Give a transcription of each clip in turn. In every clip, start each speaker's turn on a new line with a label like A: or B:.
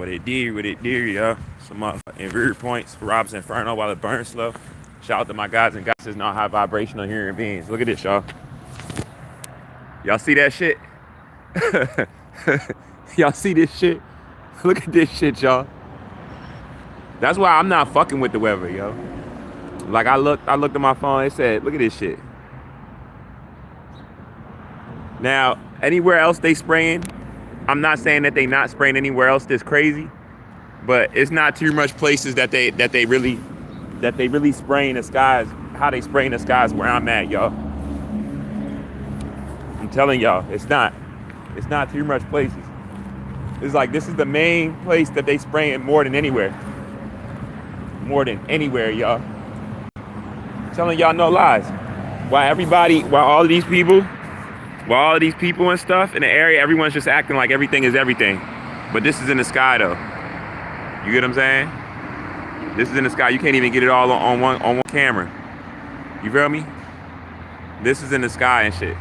A: What it did, yo. Some motherfucking rear points, RoBs Inferno while it burns slow. Shout out to my guys and guys is not high vibrational human beings. Look at this, y'all. Y'all see that shit? Y'all see this shit? Look at this shit, y'all. That's why I'm not fucking with the weather, yo. Like I looked at my phone, it said, look at this shit. Now, anywhere else they spraying, I'm not saying that they not spraying anywhere else that's crazy, but it's not too much places that they really spraying the skies, how they spraying the skies where I'm at, y'all. I'm telling y'all, it's not too much places. It's like this is the main place that they spraying more than anywhere. More than anywhere, y'all. I'm telling y'all no lies. While all these people and stuff in the area, everyone's just acting like everything is everything. But this is in the sky though. You get what I'm saying? This is in the sky. You can't even get it all on one camera. You feel me? This is in the sky and shit.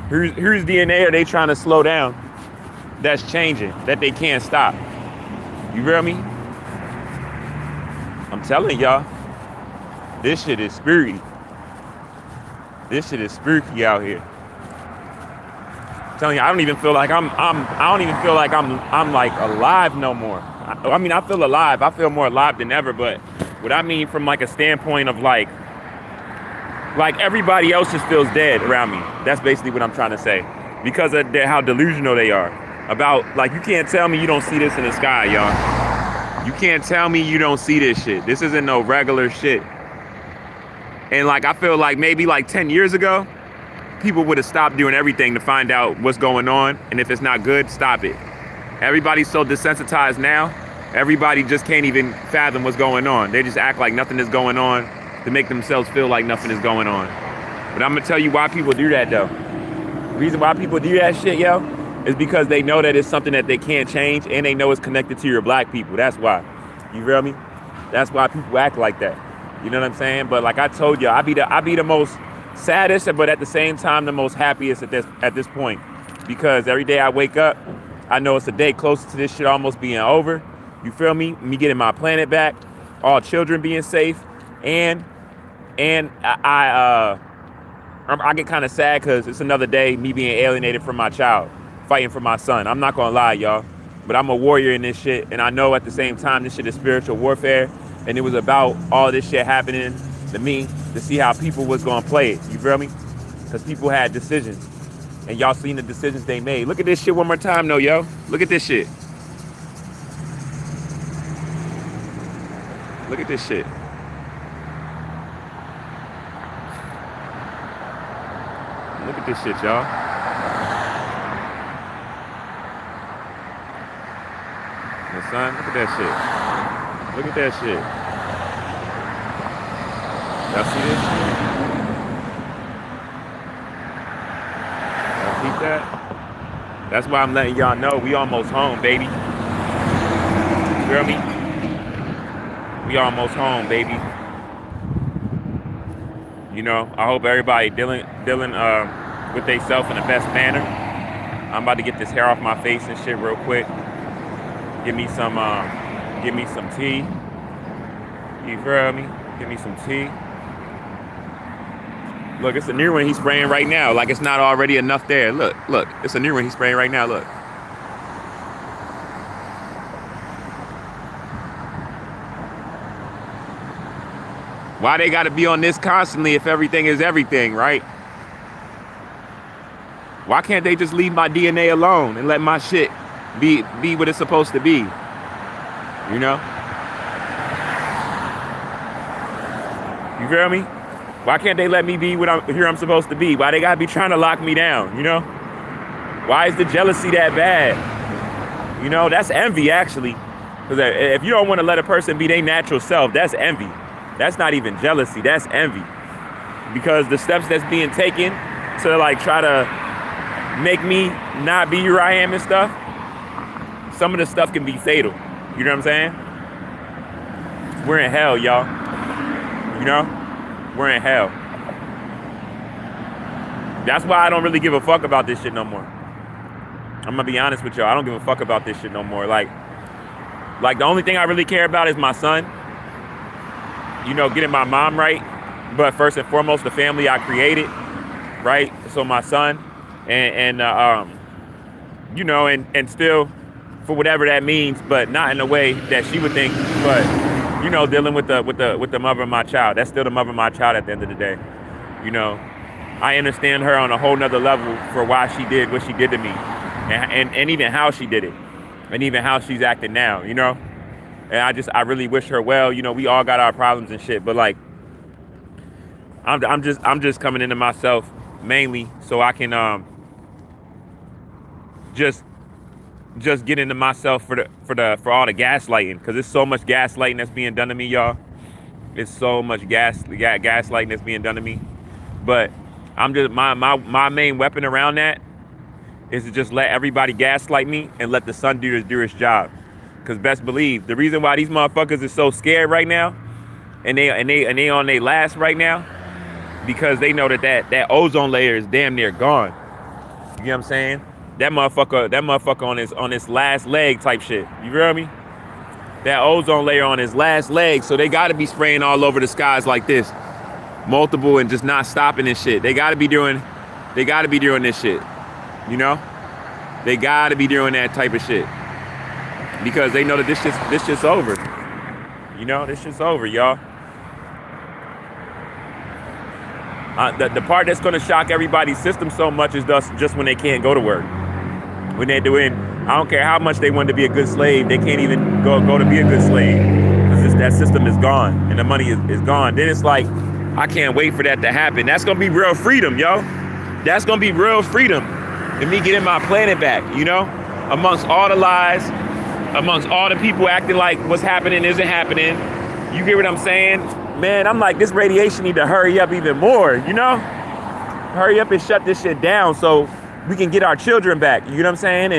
A: Whose DNA are they trying to slow down? That's changing, that they can't stop. You feel me? I'm telling y'all, this shit is spooky. This shit is spooky out here. I'm telling you, I don't even feel like I'm like alive no more. I mean, I feel alive. I feel more alive than ever, but what I mean from like a standpoint of like everybody else just feels dead around me. That's basically what I'm trying to say. Because of how delusional they are. About, like, you can't tell me you don't see this in the sky, y'all. You can't tell me you don't see this shit. This isn't no regular shit. And like, I feel like maybe like 10 years ago, people would have stopped doing everything to find out what's going on. And if it's not good, stop it. Everybody's so desensitized now. Everybody just can't even fathom what's going on. They just act like nothing is going on to make themselves feel like nothing is going on. But I'm gonna tell you why people do that though. The reason why people do that shit, yo, is because they know that it's something that they can't change and they know it's connected to your black people. That's why. You feel me? That's why people act like that. You know what I'm saying? But like I told you, I be the most saddest, but at the same time the most happiest at this point. Because every day I wake up, I know it's a day closer to this shit almost being over. You feel me? Me getting my planet back, all children being safe, and I get kind of sad because it's another day me being alienated from my child, fighting for my son. I'm not gonna lie, y'all, but I'm a warrior in this shit, and I know at the same time this shit is spiritual warfare, and it was about all this shit happening to me to see how people was gonna play it. You feel me? Because people had decisions, and y'all seen the decisions they made. Look at this shit one more time, though, yo. Look at this shit. Look at this shit. Look at this shit, y'all. The son, look at that shit. Look at that shit. Y'all see this shit? Y'all see that? That's why I'm letting y'all know we almost home, baby. You feel me? We almost home, baby. You know, I hope everybody dealing with themselves in the best manner. I'm about to get this hair off my face and shit real quick. Give me some tea. You feel me? Give me some tea. Look, it's a new one he's spraying right now. Like it's not already enough there. Look, it's a new one he's spraying right now. Look. Why they gotta be on this constantly if everything is everything, right? Why can't they just leave my DNA alone and let my shit be what it's supposed to be? You know? You feel me? Why can't they let me be what I'm supposed to be? Why they gotta be trying to lock me down, you know? Why is the jealousy that bad? You know, that's envy actually. Because if you don't want to let a person be their natural self, that's envy. That's not even jealousy, that's envy. Because the steps that's being taken to like try to make me not be who I am and stuff, some of the stuff can be fatal. You know what I'm saying? We're in hell, y'all. You know? We're in hell. That's why I don't really give a fuck about this shit no more. I'm gonna be honest with y'all. I don't give a fuck about this shit no more. Like the only thing I really care about is my son. You know, getting my mom right. But first and foremost, the family I created, right? So my son, and you know, and still, for whatever that means, but not in a way that she would think. But you know, dealing with the mother of my child. That's still the mother of my child at the end of the day. You know, I understand her on a whole nother level for why she did what she did to me, and even how she did it, and even how she's acting now. You know, and I really wish her well. You know, we all got our problems and shit, but like, I'm just coming into myself mainly so I can just get into myself for all the gaslighting, because there's so much gaslighting that's being done to me, y'all. It's so much gaslighting that's being done to me. But I'm just my main weapon around that is to just let everybody gaslight me and let the sun do his job. Because best believe the reason why these motherfuckers are so scared right now, and they on their last right now, because they know that ozone layer is damn near gone. You know what I'm saying? That motherfucker on his last leg type shit. You feel me? That ozone layer on his last leg, so they gotta be spraying all over the skies like this. Multiple and just not stopping this shit. They gotta be doing this shit. You know? They gotta be doing that type of shit. Because they know that this shit's over. You know, this shit's over, y'all. The part that's going to shock everybody's system so much is just when they can't go to work. When they're doing, I don't care how much they want to be a good slave, they can't even go to be a good slave. Because that system is gone and the money is gone. Then it's like, I can't wait for that to happen. That's going to be real freedom, yo. That's going to be real freedom. And me getting my planet back, you know? Amongst all the lies, amongst all the people acting like what's happening isn't happening. You get what I'm saying? Man, I'm like, this radiation need to hurry up even more, you know? Hurry up and shut this shit down so we can get our children back, you know what I'm saying?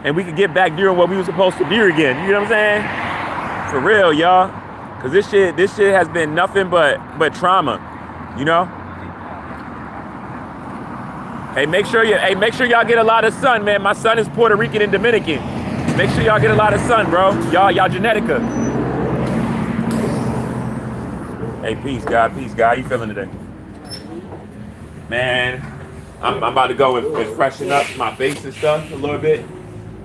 A: And we can get back doing what we were supposed to do again, you know what I'm saying? For real, y'all. Cause this shit has been nothing but trauma, you know? Hey, make sure y'all get a lot of sun, man. My son is Puerto Rican and Dominican. Make sure y'all get a lot of sun, bro. Y'all genetica. Hey, peace, God. How you feeling today? Man, I'm about to go and freshen up my face and stuff a little bit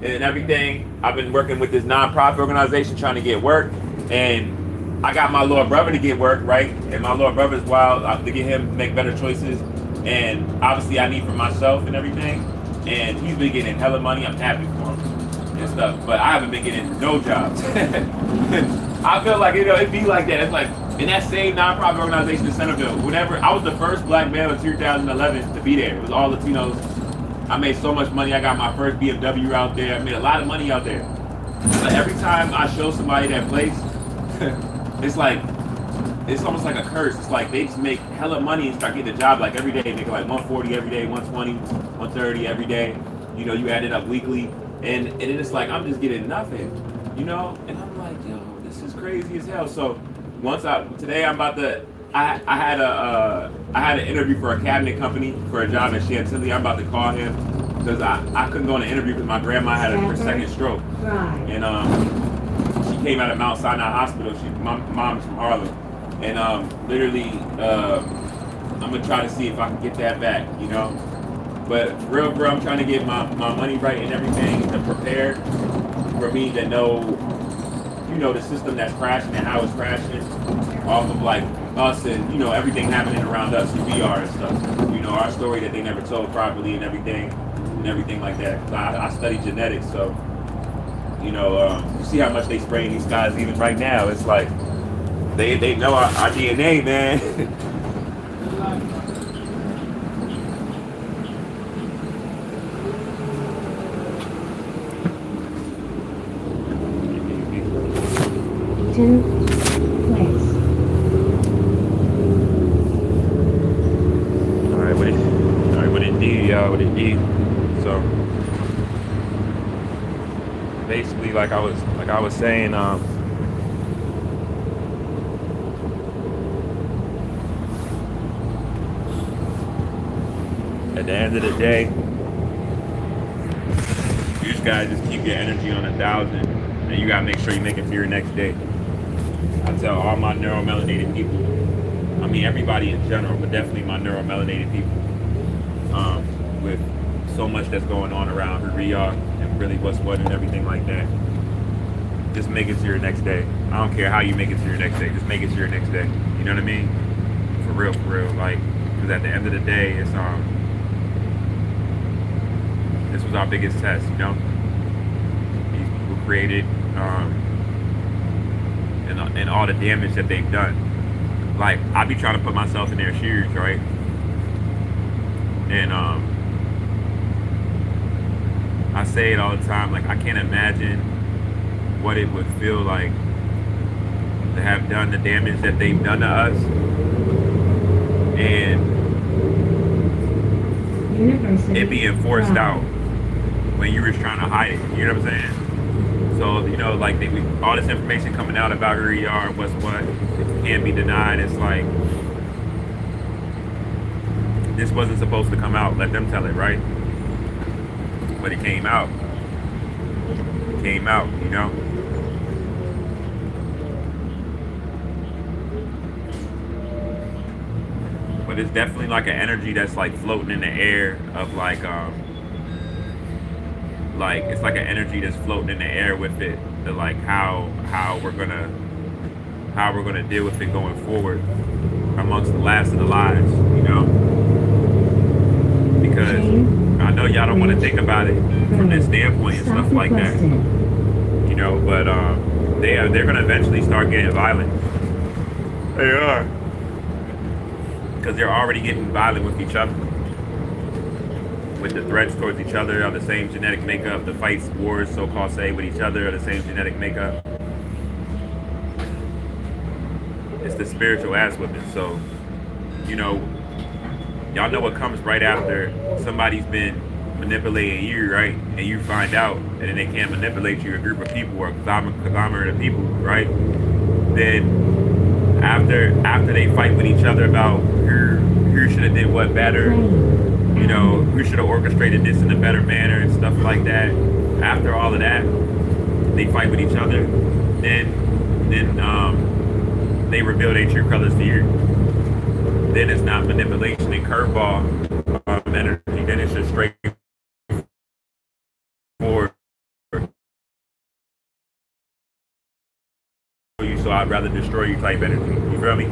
A: and everything. I've been working with this nonprofit organization trying to get work, and I got my little brother to get work, right? And my little brother's wild to get him to make better choices, and obviously I need for myself and everything, and he's been getting hella money. I'm happy for him and stuff, but I haven't been getting no jobs. I feel like, you know, it'd be like that. It's like, in that same nonprofit organization in Centerville, whenever I was the first black male in 2011 to be there. It was all Latinos. I made so much money. I got my first BMW out there. I made a lot of money out there. But every time I show somebody that place, it's almost like a curse. It's like they just make hella money and start getting a job like every day, making like 140 every day, 120, 130 every day. You know, you add it up weekly, and it's like I'm just getting nothing, you know. And I'm like, yo, this is crazy as hell. So today I'm about to, I had an interview for a cabinet company for a job in Chantilly. I'm about to call him because I couldn't go on an interview because my grandma had her second stroke, and she came out of Mount Sinai Hospital. My mom's from Harlem, and literally I'm gonna try to see if I can get that back, you know. But real, bro, I'm trying to get my money right and everything to prepare for me to know, you know, the system that's crashing and how it's crashing off of like us and, you know, everything happening around us, who we are and stuff. You know, our story that they never told properly and everything like that. So I study genetics, so, you know, you see how much they spray in these guys even right now. It's like, they know our DNA, man.
B: Place.
A: Alright, what it do, y'all, what it do. So basically, like I was saying, at the end of the day, You just gotta just keep your energy on 1,000, and you gotta make sure you make it to your next day. I tell all my neuromelanated people, I mean everybody in general, but definitely my neuromelanated people, with so much that's going on around who we are and really what's what and everything like that. Just make it to your next day. I don't care how you make it to your next day. Just make it to your next day. You know what I mean? For real, for real. Like, because at the end of the day, it's this was our biggest test. You know, these people created, and all the damage that they've done. Like, I be trying to put myself in their shoes, right? And I say it all the time. Like, I can't imagine what it would feel like to have done the damage that they've done to us, and it being forced out when you were trying to hide it. You know what I'm saying? So, you know, like all this information coming out about who you are and what's what can't be denied. It's like, this wasn't supposed to come out. Let them tell it, right? But it came out. It came out, you know? But it's definitely like an energy that's like floating in the air of like it's like an energy that's floating in the air with it, the like how we're gonna deal with it going forward amongst the last of the lives, you know? Because I know y'all don't want to think about it from this standpoint and stuff like that, you know, but they're gonna eventually start getting violent. They are. Because they're already getting violent with each other, with the threats towards each other are the same genetic makeup. The fights, wars, so-called say, with each other are the same genetic makeup. It's the spiritual ass whipping. So, you know, y'all know what comes right after somebody's been manipulating you, right? And you find out, and then they can't manipulate you, a group of people or a conglomerate of people, right? Then after they fight with each other about who should have did what better, you know, who should have orchestrated this in a better manner and stuff like that. After all of that, they fight with each other. Then they reveal their true colors to you. Then it's not manipulation and curveball energy. Then it's just straight forward. So I'd rather destroy you type energy. You feel me?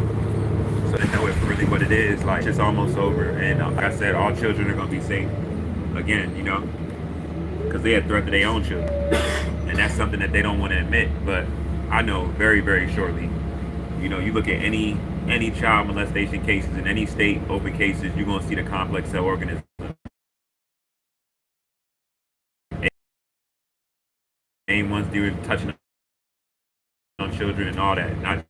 A: So they know it for really what it is. Like, it's almost over. And like I said, all children are gonna be safe again. You know, because they had threatened their own children, and that's something that they don't want to admit. But I know very, very shortly. You know, you look at any child molestation cases in any state, open cases, you're gonna see the complex cell organism. Main ones doing touching on children and all that, not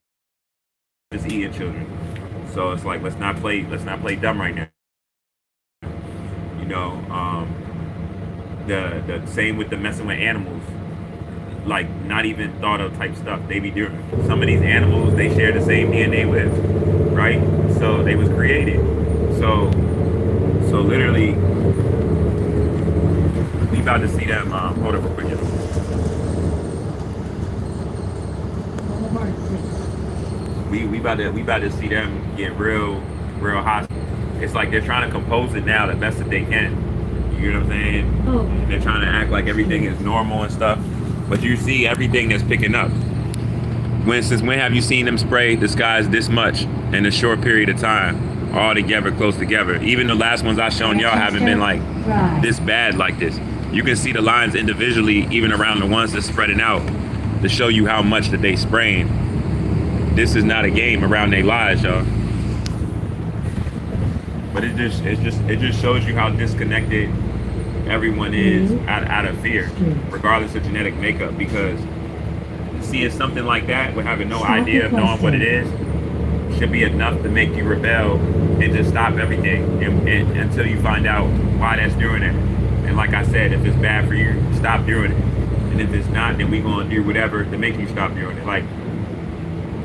A: just eating children. So it's like, let's not play dumb right now. You know, the same with the messing with animals, like not even thought of type stuff they be doing. Some of these animals they share the same DNA with, right? So they was created. So literally, we about to see them. Hold up real quick. We about to see them get real hostile. It's like they're trying to compose it now the best that they can. You know what I'm saying? Oh. They're trying to act like everything is normal and stuff, but you see everything that's picking up. When have you seen them spray the skies this much in a short period of time, all together, close together? Even the last ones I shown y'all haven't been like this bad like this. You can see the lines individually, even around the ones that's spreading out, to show you how much that they spraying. This is not a game around their lives, y'all. But it just shows you how disconnected everyone is out of fear, regardless of genetic makeup. Because seeing something like that, with having no idea of knowing what it is, should be enough to make you rebel and just stop everything and until you find out why that's doing it. And like I said, if it's bad for you, stop doing it. And if it's not, then we're gonna do whatever to make you stop doing it. Like,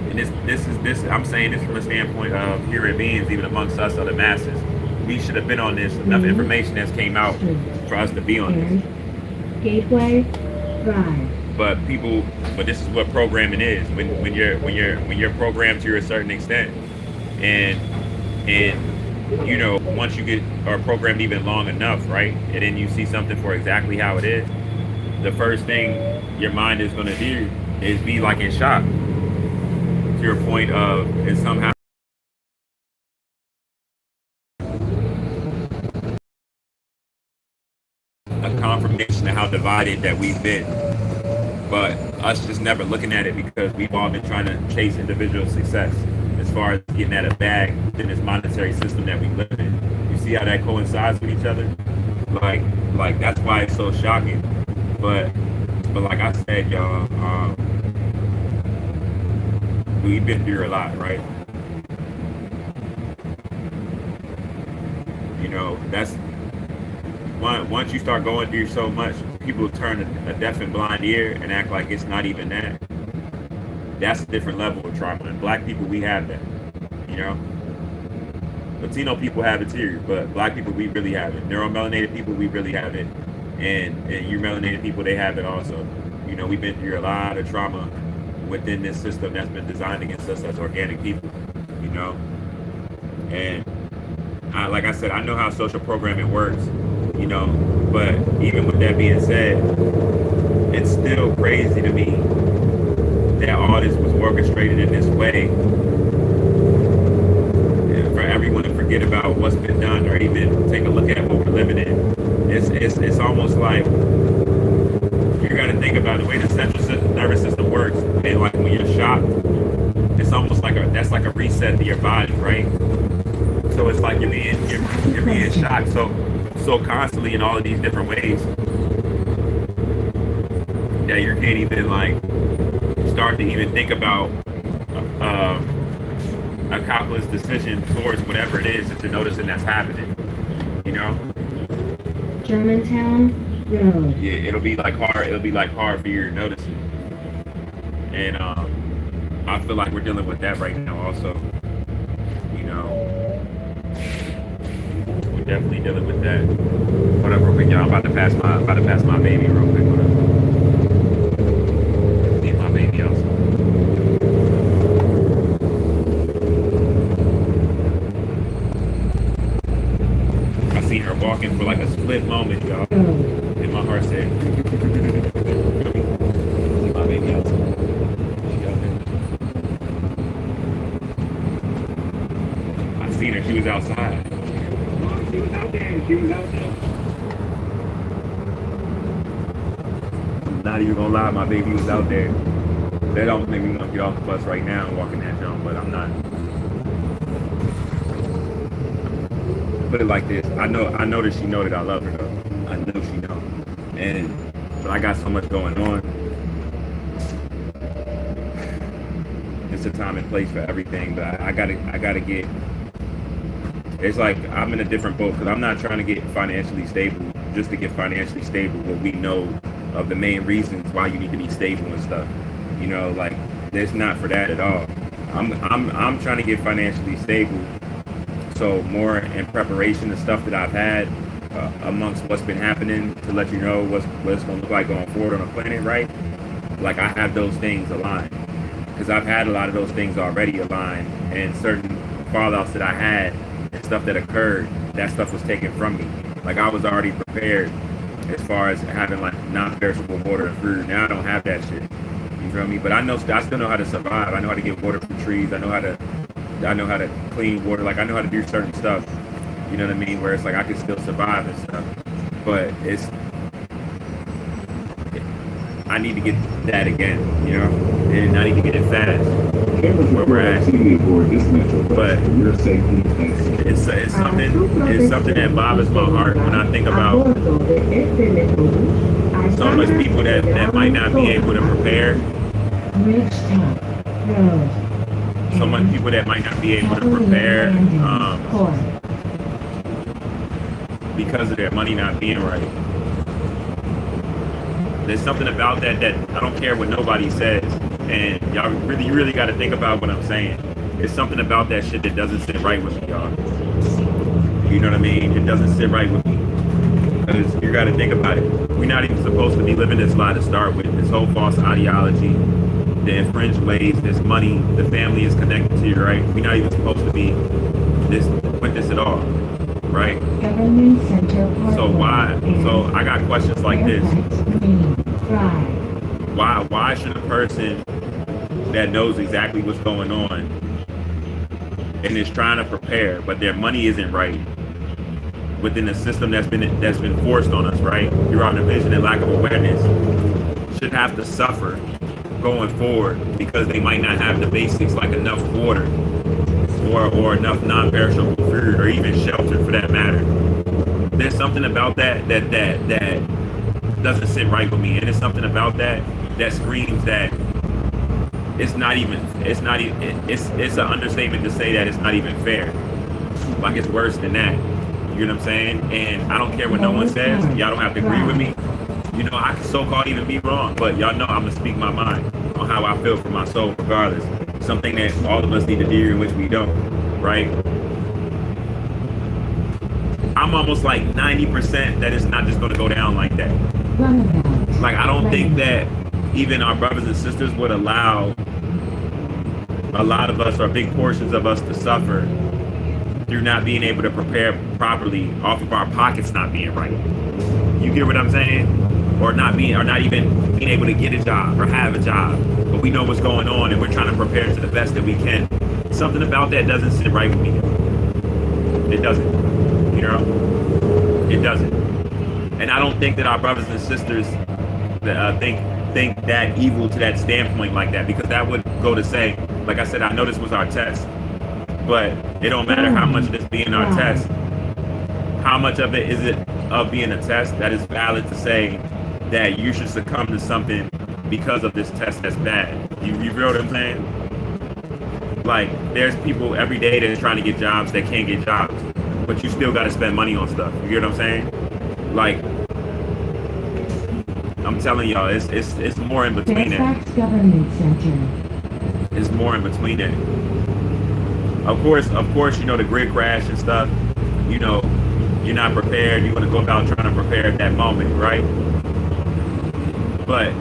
A: and this I'm saying this from a standpoint of human beings, even amongst us other masses. We should have been on this. Enough information that's came out for us to be on this.
B: Gateway Drive.
A: But this is what programming is. When you're programmed to a certain extent, and once you get or programmed even long enough, right, and then you see something for exactly how it is, the first thing your mind is going to do is be like in shock to your point of and somehow a confirmation of how divided that we've been. But us just never looking at it because we've all been trying to chase individual success as far as getting at a bag in this monetary system that we live in. You see how that coincides with each other? Like, that's why it's so shocking. But like I said, y'all, we've been through a lot, right? That's once you start going through so much, people turn a deaf and blind ear and act like it's not even that. That's a different level of trauma. And black people, we have that. You know, Latino people have it too, but black people, we really have it. Neuromelanated people, we really have it, and you melanated people, they have it also. We've been through a lot of trauma within this system that's been designed against us as organic people. And like I said, I know how social programming works. But even with that being said, it's still crazy to me that all this was orchestrated in this way, and for everyone to forget about what's been done or even take a look at what we're living in. It's almost like you got to think about the way the central nervous system works, and like when you're shocked, it's almost like that's like a reset to your body, right? So it's like you're being shocked so constantly in all of these different ways that you can't even like start to even think about a calculus decision towards whatever it is that you're noticing that's happening.
B: Germantown Road.
A: Yeah, it'll be like hard for you to notice it. And I feel like we're dealing with that right now also. We're definitely dealing with that. Hold up real quick, y'all. I'm about to pass my baby real quick. Hold up. Need my baby also. I seen her walking for like a split moment, y'all. And my heart said, need my baby also. I seen her, she was outside. She was out there. I'm not even gonna lie, my baby was out there. They don't think we're gonna get off the bus right now and walk in that jump, but I'm not. Put it like this. I know that she know that I love her though. I know she know. But I got so much going on. It's a time and place for everything, but I gotta get. It's like I'm in a different boat because I'm not trying to get financially stable just to get financially stable when we know of the main reasons why you need to be stable and stuff. Like it's not for that at all. I'm trying to get financially stable, so more in preparation of stuff that I've had amongst what's been happening to let you know what it's going to look like going forward on the planet, right? Like I have those things aligned because I've had a lot of those things already aligned, and certain fallouts that I had and stuff that occurred, that stuff was taken from me. Like I was already prepared as far as having like non-perishable water and food. Now I don't have that shit. You feel me? But I still know how to survive. I know how to get water from trees. I know how to clean water. Like I know how to do certain stuff. You know what I mean? Where it's like I can still survive and stuff. But I need to get that again, and I need to get it fast. Where we're at. But it's something that bothers my heart when I think about so much people that might not be able to prepare. So much people that might not be able to prepare because of their money not being right. There's something about that I don't care what nobody says, and y'all you really got to think about what I'm saying. It's something about that shit that doesn't sit right with me, y'all. You know what I mean? It doesn't sit right with me. Because you got to think about it. We're not even supposed to be living this lie to start with. This whole false ideology, the infringed ways, this money, the family is connected to you, right? We're not even supposed to be with this at all, right?
B: Government Center
A: So why? So I got questions like this.
B: Drive.
A: Why should a person that knows exactly what's going on and is trying to prepare, but their money isn't right within the system that's been forced on us, right? Throughout the vision and lack of awareness, should have to suffer going forward because they might not have the basics like enough water or enough non-perishable food or even shelter for that matter. There's something about that doesn't sit right with me, and it's something about that screams that it's an understatement to say that it's not even fair. Like it's worse than that. You know what I'm saying? And I don't care what no one says. Y'all don't have to agree with me. You know, I can so-called even be wrong, but y'all know I'm gonna speak my mind on how I feel for my soul regardless. Something that all of us need to do, in which we don't, right? I'm almost like 90% that it's not just gonna go down like that. Like I don't think that even our brothers and sisters would allow a lot of us or big portions of us to suffer through not being able to prepare properly off of our pockets not being right. You get what I'm saying? Or not even being able to get a job or have a job. But we know what's going on and we're trying to prepare to the best that we can. Something about that doesn't sit right with me. It doesn't. You know? It doesn't. And I don't think that our brothers and sisters think that evil to that standpoint like that, because that would go to say, like I said, I know this was our test, but it don't matter how much of this being our test. How much of it is it of being a test that is valid to say that you should succumb to something because of this test that's bad? You feel what I'm saying? Like, there's people every day that are trying to get jobs that can't get jobs, but you still got to spend money on stuff. You get what I'm saying? Like, I'm telling y'all, it's more in between that.
B: Government Center.
A: It's more in between that. Of course, you know, the grid crash and stuff, you know, you're not prepared. You're gonna go about trying to prepare at that moment, right? But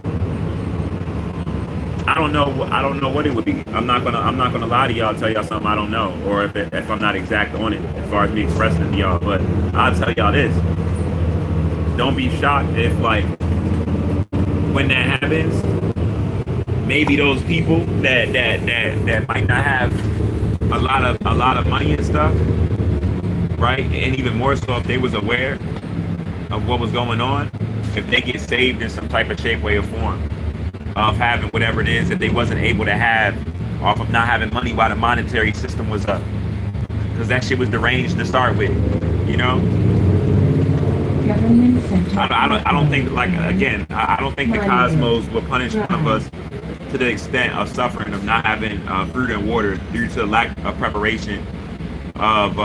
A: I don't know what it would be. I'm not gonna lie to y'all, tell y'all something I don't know, or if I'm not exact on it as far as me expressing it to y'all. But I'll tell y'all this: don't be shocked if, like, when that happens, maybe those people that might not have a lot of money and stuff, right? And even more so if they was aware of what was going on, if they get saved in some type of shape, way, or form of having whatever it is that they wasn't able to have off of not having money while the monetary system was up, because that shit was deranged to start with, you know. I don't think, like, again, I don't think the cosmos will punish one of us to the extent of suffering of not having food and water due to lack of preparation of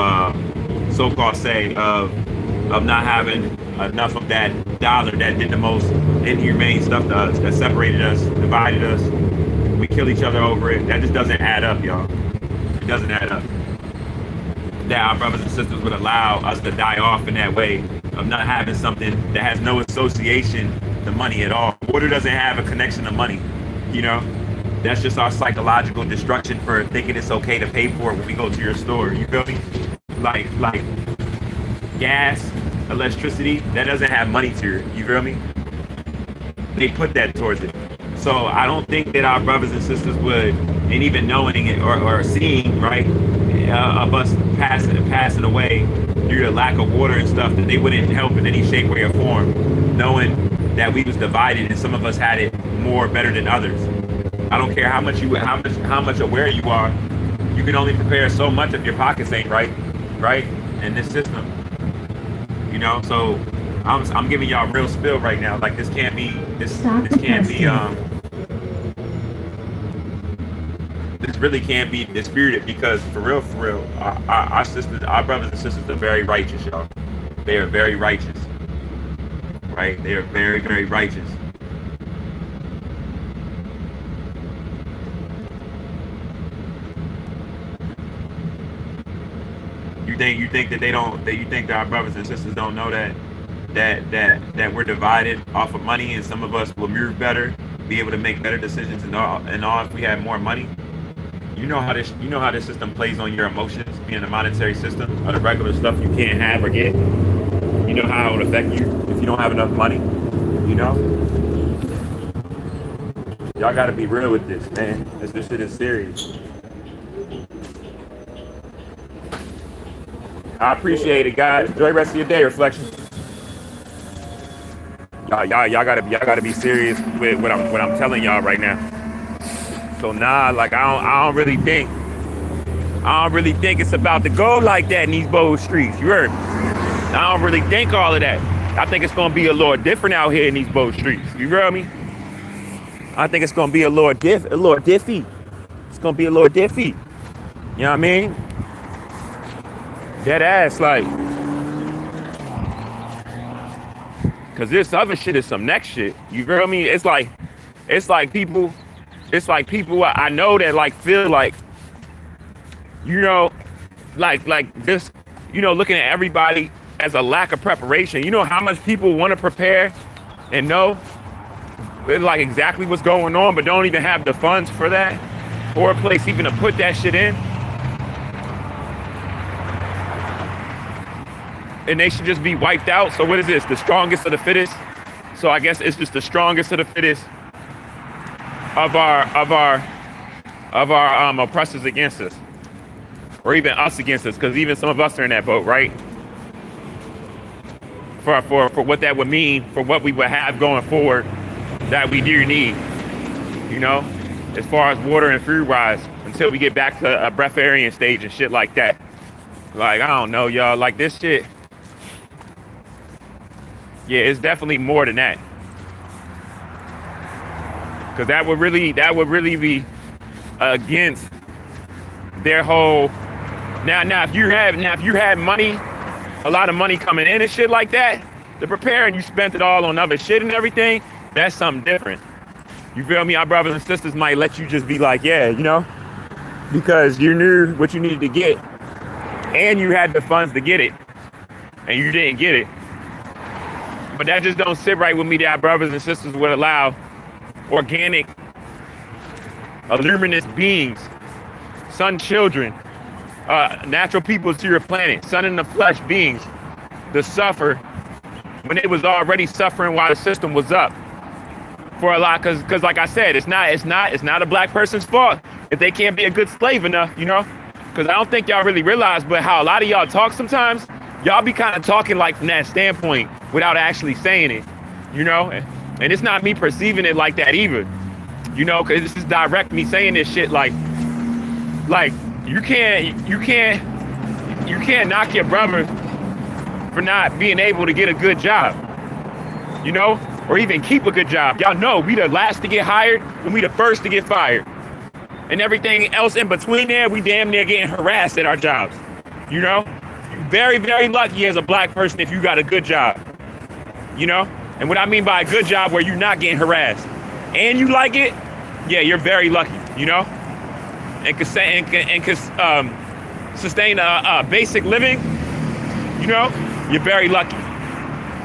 A: so-called of not having enough of that dollar that did the most inhumane stuff to us, that separated us, divided us. We kill each other over it. That just doesn't add up, y'all. It doesn't add up. That our brothers and sisters would allow us to die off in that way of not having something that has no association to money at all. Water doesn't have a connection to money, you know? That's just our psychological destruction for thinking it's okay to pay for it when we go to your store. You feel me? Like gas, electricity, that doesn't have money to it. You feel me? They put that towards it. So I don't think that our brothers and sisters would, and even knowing it or seeing, right, of us passing away due to lack of water and stuff, that they wouldn't help in any shape, way, or form, knowing that we was divided and some of us had it more better than others. I don't care how much aware you are. You can only prepare so much if your pockets ain't right in this system. You know, so I'm giving y'all real spill right now. Like, this can't be this really can't be disputed, because for real, our sisters, our brothers and sisters are very righteous, y'all. They are very righteous, right? They are very, very righteous. You think that they don't? That you think that our brothers and sisters don't know that that we're divided off of money, and some of us will move better, be able to make better decisions and all if we had more money. You know how this system plays on your emotions, being a monetary system, or the regular stuff you can't have or get. You know how it would affect you if you don't have enough money. You know, y'all got to be real with this, man. This shit is serious. I appreciate it, guys. Enjoy the rest of your day, Reflection. Y'all gotta be serious with what I'm telling y'all right now. So like I don't really think it's about to go like that in these bold streets. You heard me? I don't really think all of that. I think it's gonna be a little different out here in these bold streets. You heard me? I think it's gonna be a little diffy. It's gonna be a little diffy. You know what I mean? Dead ass, like, cause this other shit is some next shit. You feel me? It's like people I know that like feel like, you know, like this, you know, looking at everybody as a lack of preparation. You know how much people want to prepare and know like exactly what's going on, but don't even have the funds for that or a place even to put that shit in. And they should just be wiped out. So what is this? The strongest of the fittest? So I guess it's just the strongest of the fittest of our oppressors against us, or even us against us, because even some of us are in that boat, right? For what that would mean, for what we would have going forward, that we do need, you know, as far as water and food wise, until we get back to a breatharian stage and shit like that. Like, I don't know, y'all, like this shit. Yeah, it's definitely more than that. Cause that would really be against their whole. Now if you had money, a lot of money coming in and shit like that, to prepare, and you spent it all on other shit and everything, that's something different. You feel me? Our brothers and sisters might let you just be like, yeah, you know, because you knew what you needed to get, and you had the funds to get it, and you didn't get it. But that just don't sit right with me, that our brothers and sisters would allow organic, luminous beings, sun children, natural people to your planet, sun in the flesh beings, to suffer when it was already suffering while the system was up. For a lot, because like I said, it's not a black person's fault if they can't be a good slave enough, you know? Because I don't think y'all really realize, but how a lot of y'all talk sometimes, y'all be kind of talking like from that standpoint without actually saying it, you know? And it's not me perceiving it like that either, you know, because this is direct me saying this shit like you can't knock your brother for not being able to get a good job, you know, or even keep a good job. Y'all know we the last to get hired and we the first to get fired. And everything else in between there, we damn near getting harassed at our jobs, you know? You're very, very lucky as a black person if you got a good job, you know? And what I mean by a good job where you're not getting harassed and you like it, yeah, you're very lucky, you know? And can sustain a basic living, you know, you're very lucky.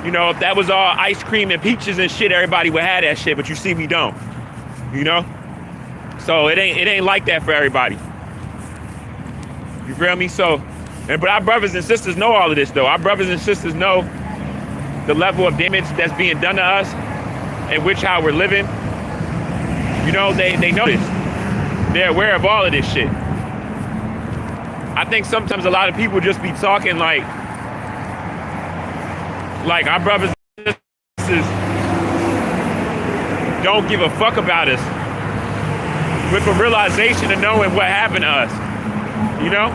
A: You know, if that was all ice cream and peaches and shit, everybody would have that shit, but you see we don't, you know? So it ain't like that for everybody. You feel me? So, but our brothers and sisters know all of this though. Our brothers and sisters know the level of damage that's being done to us and which how we're living. You know, they know this. They're aware of all of this shit. I think sometimes a lot of people just be talking like our brothers and sisters don't give a fuck about us, with a realization of knowing what happened to us, you know,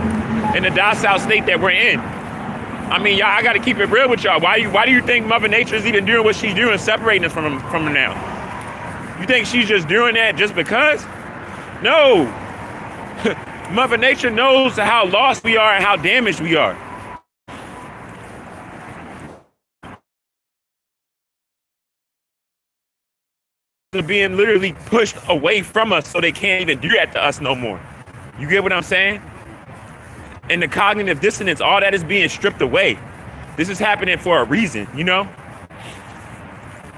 A: in the docile state that we're in. I mean, y'all, I gotta keep it real with y'all. Why do you think Mother Nature is even doing what she's doing, separating us from them now? You think she's just doing that just because? No. Mother Nature knows how lost we are and how damaged we are. They're being literally pushed away from us so they can't even do that to us no more. You get what I'm saying? And the cognitive dissonance, all that is being stripped away. This is happening for a reason, you know?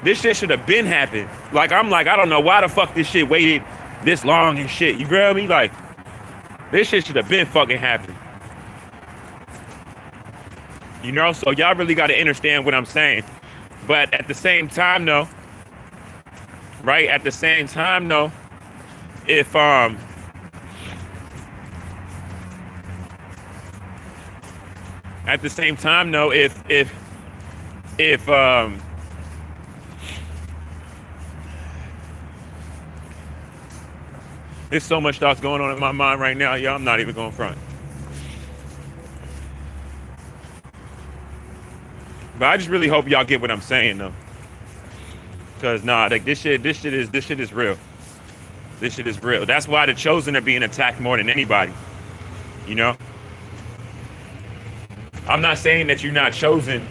A: This shit should have been happened. Like, I'm like, I don't know why the fuck this shit waited this long and shit. You grab me? Like, this shit should have been fucking happened. You know, so y'all really got to understand what I'm saying. But at the same time, though, right? At the same time, though, if at the same time, though, if there's so much thoughts going on in my mind right now, y'all, I'm not even going front. But I just really hope y'all get what I'm saying, though. Cause nah, like this shit is real. This shit is real. That's why the chosen are being attacked more than anybody. You know? I'm not saying that you're not chosen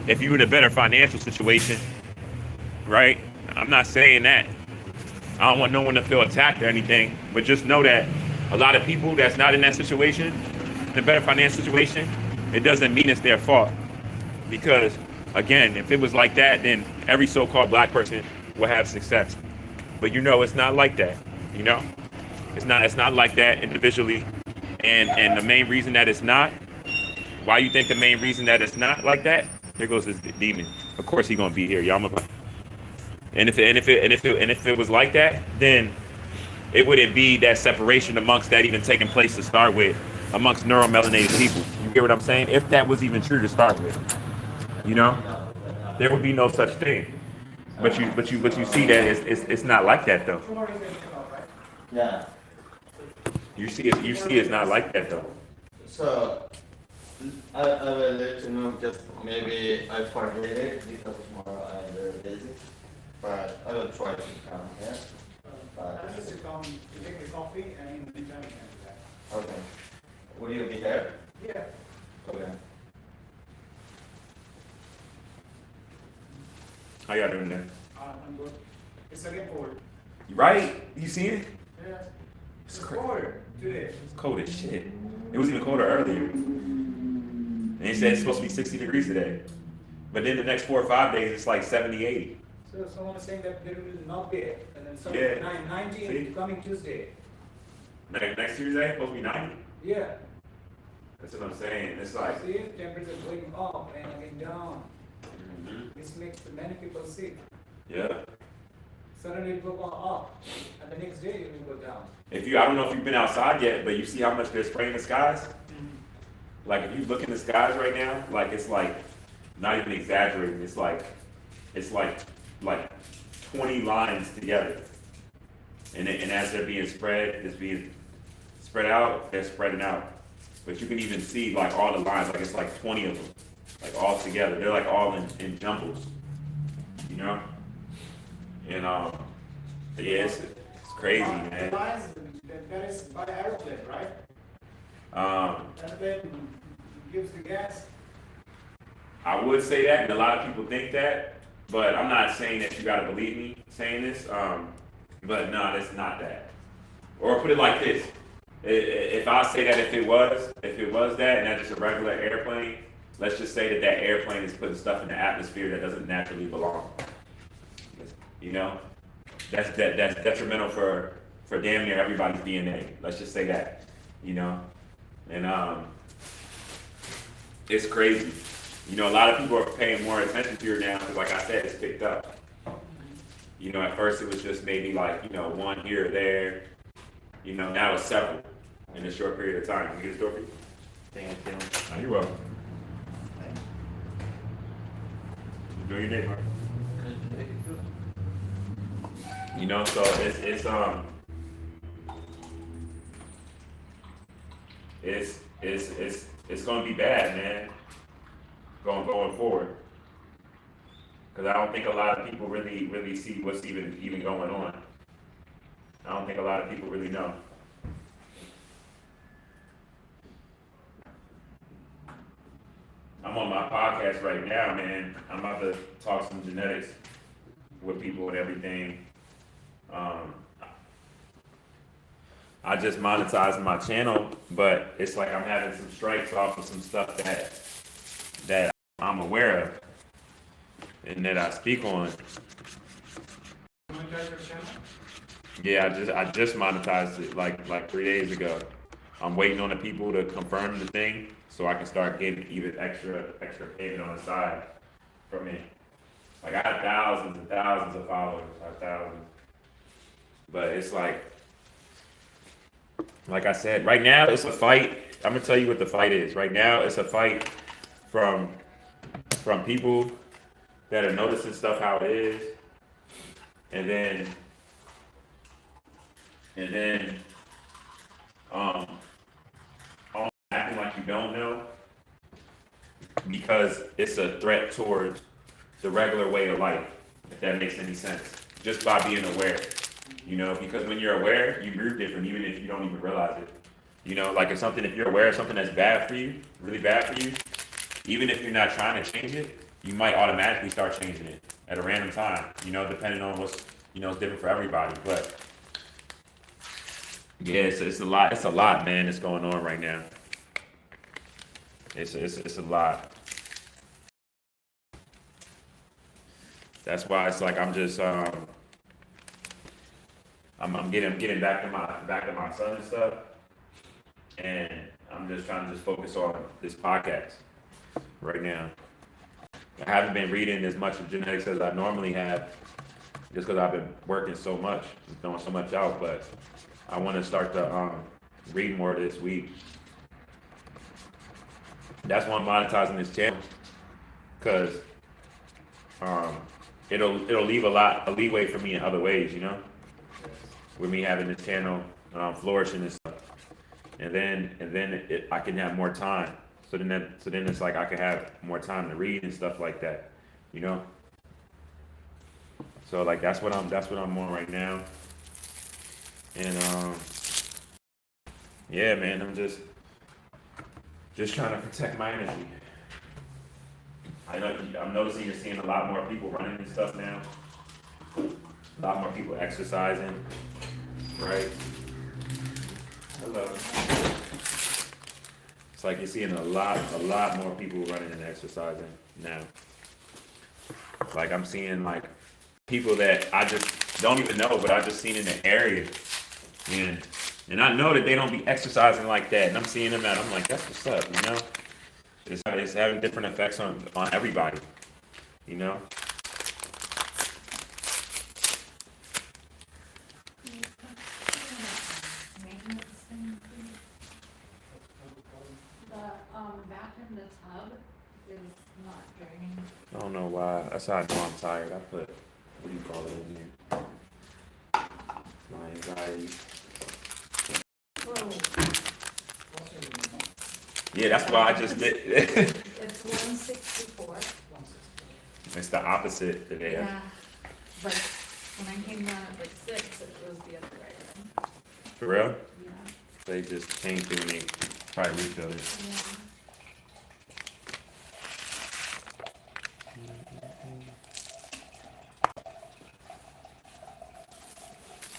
A: if you're in a better financial situation, right? I'm not saying that. I don't want no one to feel attacked or anything, but just know that a lot of people that's not in that situation, in a better financial situation, it doesn't mean it's their fault. Because, again, if it was like that, then every so-called black person will have success. But you know, it's not like that. You know, it's not like that individually. And the main reason that it's not, why you think the main reason that it's not like that? There goes this demon. Of course he gonna be here, y'all. And if it was like that, then it wouldn't be that separation amongst that even taking place to start with amongst neuromelanated people. You get what I'm saying? If that was even true to start with, you know, there would be no such thing. But you see that it's not like that though.
C: Yeah.
A: You see it's not like that though.
C: So I will let you know. Just maybe I forget it because tomorrow I'm very busy. But I will try to come here.
D: Just to come to take the coffee and in the meantime you can do that.
C: Okay. Will you be here?
D: Yeah.
C: Okay.
A: How y'all doing there?
D: I'm good. It's again cold.
A: Right? You see it?
D: Yeah.
A: It's
D: It's colder today.
A: It's cold as shit. It was even colder earlier. And they said it's supposed to be 60 degrees today. But then the next 4 or 5 days, it's like 70, 80.
D: So someone is saying that there will not be it. And then some
A: Yeah.
D: 90
A: See?
D: coming Tuesday.
A: Next Tuesday, supposed to be 90.
D: Yeah.
A: That's what I'm saying. It's like,
D: See, temperature going up and again down.
A: mhm.
D: This makes many people sick.
A: Yeah.
D: Suddenly it will go up, and the next day it will go down.
A: I don't know if you've been outside yet, but you see how much they're spraying the skies? Like if you look in the skies right now, like it's like, not even exaggerating, it's like 20 lines together. And as they're being spread, it's being spread out, they're spreading out. But you can even see like all the lines, like it's like 20 of them, like all together. They're like all in jumbles, you know? And yeah, it's crazy, man.
D: The lines, that is by aeroplane, right? Aeroplane gives the gas.
A: I would say that, and a lot of people think that, but I'm not saying that you gotta believe me saying this. But no, it's not that. Or put it like this: if I say that if it was that, and that's just a regular airplane, let's just say that airplane is putting stuff in the atmosphere that doesn't naturally belong. You know, that's detrimental for damn near everybody's DNA. Let's just say that. You know, and it's crazy. You know, a lot of people are paying more attention to it now because, like I said, it's picked up. You know, at first it was just maybe like, you know, one here or there. You know, now it's several in a short period of time. Can you get a store for you?
C: Thank you.
A: Oh, you're welcome. Enjoy your day, Mark. You know, so it's gonna be bad, man. Going forward, because I don't think a lot of people really see what's even going on. I don't think a lot of people really know. I'm on my podcast right now, man. I'm about to talk some genetics with people and everything. I just monetized my channel, but it's like I'm having some strikes off of some stuff that I'm aware of and that I speak on.
D: monetize your channel?
A: Yeah, I just monetized it like 3 days ago. I'm waiting on the people to confirm the thing so I can start getting even extra payment on the side from it. Like I have thousands and thousands of followers, I have thousands. But it's like I said, right now it's a fight. I'm gonna tell you what the fight is. Right now it's a fight from people that are noticing stuff how it is, and then um acting like you don't know because it's a threat towards the regular way of life, if that makes any sense. Just by being aware, because when you're aware, you move different, even if you don't even realize it. Like if you're aware of something that's bad for you, really bad for you, even if you're not trying to change it, you might automatically start changing it at a random time, depending on what's, it's different for everybody. But yeah, it's a lot, man, that's going on right now. It's a lot. That's why it's like I'm just I'm getting back to my son and stuff, and I'm just trying to just focus on this podcast right now. I haven't been reading as much of genetics as I normally have, just because I've been working so much, throwing so much out. But I want to start to read more this week. That's why I'm monetizing this channel, because it'll leave a leeway for me in other ways, with me having this channel flourishing and stuff, and then I can have more time. So then it's like I can have more time to read and stuff like that, So like that's what I'm on right now, and yeah, man, I'm just trying to protect my energy. I'm noticing you're seeing a lot more people running and stuff now. A lot more people exercising, right? Hello. It's like you're seeing a lot more people running and exercising now. Like I'm seeing like people that I just don't even know, but I just seen in the area, and I know that they don't be exercising like that, and I'm seeing them out. I'm like, that's what's up, It's having different effects on everybody,
E: Back in the tub is not draining.
A: I don't know why. That's how I know I'm tired. I put, what do you call it in here? My anxiety.
E: Whoa,
A: Yeah, that's why I just did.
E: it's 164.
A: It's the opposite today.
E: Yeah, but when I came down at like 6, it was the other way.
A: For real?
E: Yeah.
A: They just came through and they probably refilled it.
E: Yeah.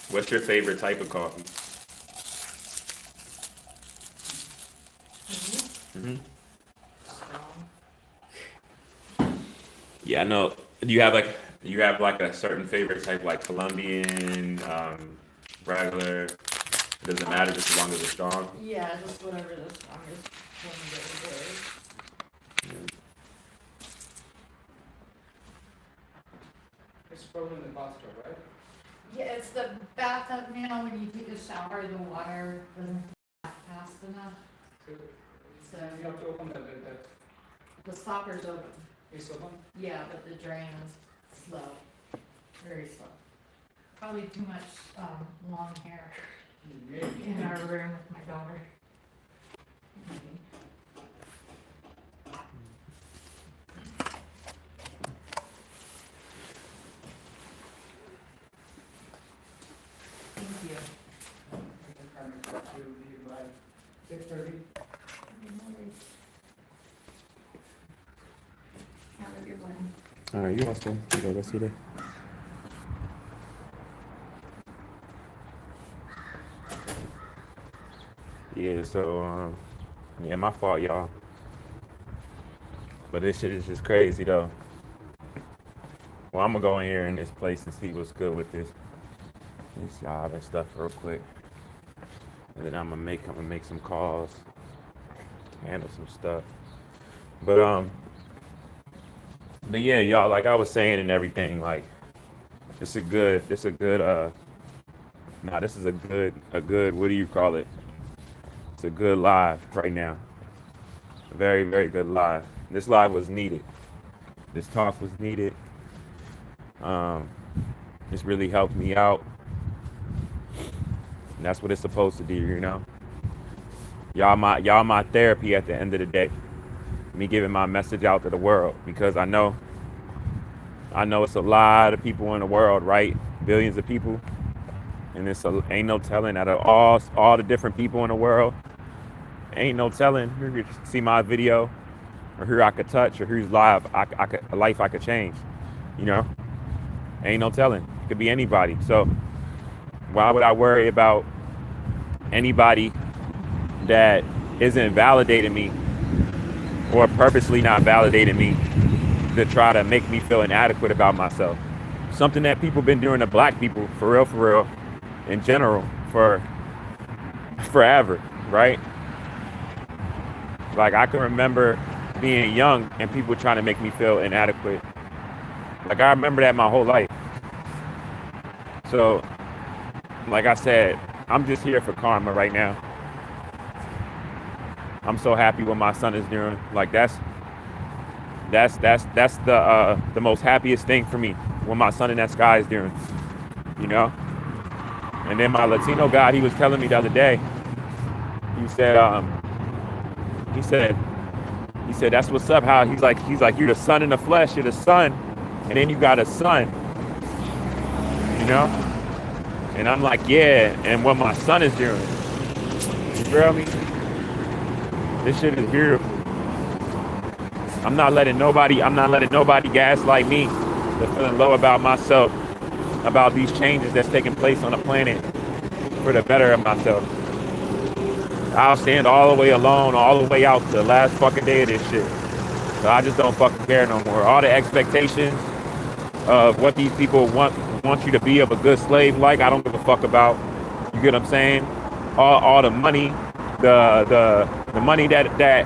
A: What's your favorite type of coffee? Mm-hmm. Yeah, I know. Do you have like a certain favorite type, like Colombian, regular? It doesn't matter just as long as it's strong.
E: Yeah, just whatever the strongest one that is.
D: It's probably in the bathtub, right?
E: Yeah, it's the bathtub, when you take a shower, the water doesn't fast enough. So
D: You have to open
E: the stopper's open.
D: it's open.
E: Yeah, but the drain is slow, very slow. Probably too much long hair
D: Maybe.
E: in our room with my daughter. Maybe. Thank you.
D: I can kind of talk to you by 6:30.
E: Have a good one.
A: All right, you also. You go see that. Yeah, so yeah, my fault, y'all. But this shit is just crazy though. Well, I'm gonna go in here in this place and see what's good with this job and stuff real quick, and then I'm gonna make some calls, handle some stuff. But but yeah, y'all, like I was saying and everything, like this is a good this is a good what do you call it? It's a good live right now. A very, very good live. This live was needed. This talk was needed. This really helped me out. And that's what it's supposed to do, you know. Y'all my therapy at the end of the day. Me giving my message out to the world, because I know it's a lot of people in the world, right? Billions of people. And ain't no telling out of all the different people in the world. Ain't no telling who could see my video, or who I could touch, or whose life I could change. You know, ain't no telling. It could be anybody. So why would I worry about anybody that isn't validating me, or purposely not validating me to try to make me feel inadequate about myself? Something that people been doing to black people for real, in general, for forever, right? Like, I can remember being young and people trying to make me feel inadequate. Like, I remember that my whole life. So, like I said, I'm just here for karma right now. I'm so happy what my son is doing. Like, that's the most happiest thing for me, what my son in that sky is doing, you know? And then my Latino guy, he was telling me the other day, he said, that's what's up. How he's like, you're the son in the flesh, you're the son, and then you got a son, you know? And I'm like, yeah, and what my son is doing. You feel me? This shit is beautiful. I'm not letting nobody gaslight me to feeling low about myself, about these changes that's taking place on the planet for the better of myself. I'll stand all the way alone, all the way out to the last fucking day of this shit. So I just don't fucking care no more. All the expectations of what these people want you to be of a good slave, like, I don't give a fuck about. You get what I'm saying? All the money, the money that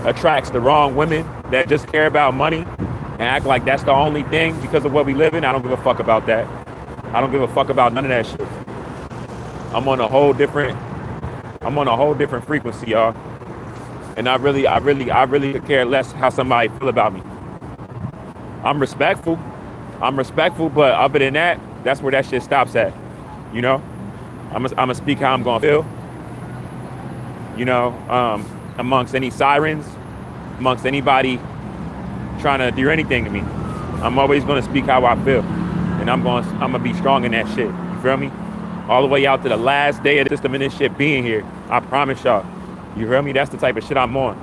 A: attracts the wrong women that just care about money and act like that's the only thing because of what we live in. I don't give a fuck about that. I don't give a fuck about none of that shit. I'm on a whole different frequency, y'all. And I really could care less how somebody feel about me. I'm respectful, but other than that, that's where that shit stops at. You know? I'm gonna speak how I'm gonna feel. You know, amongst any sirens, amongst anybody trying to do anything to me. I'm always gonna speak how I feel. And I'm gonna be strong in that shit. You feel me? All the way out to the last day of the system and this shit being here. I promise y'all. You feel me? That's the type of shit I'm on.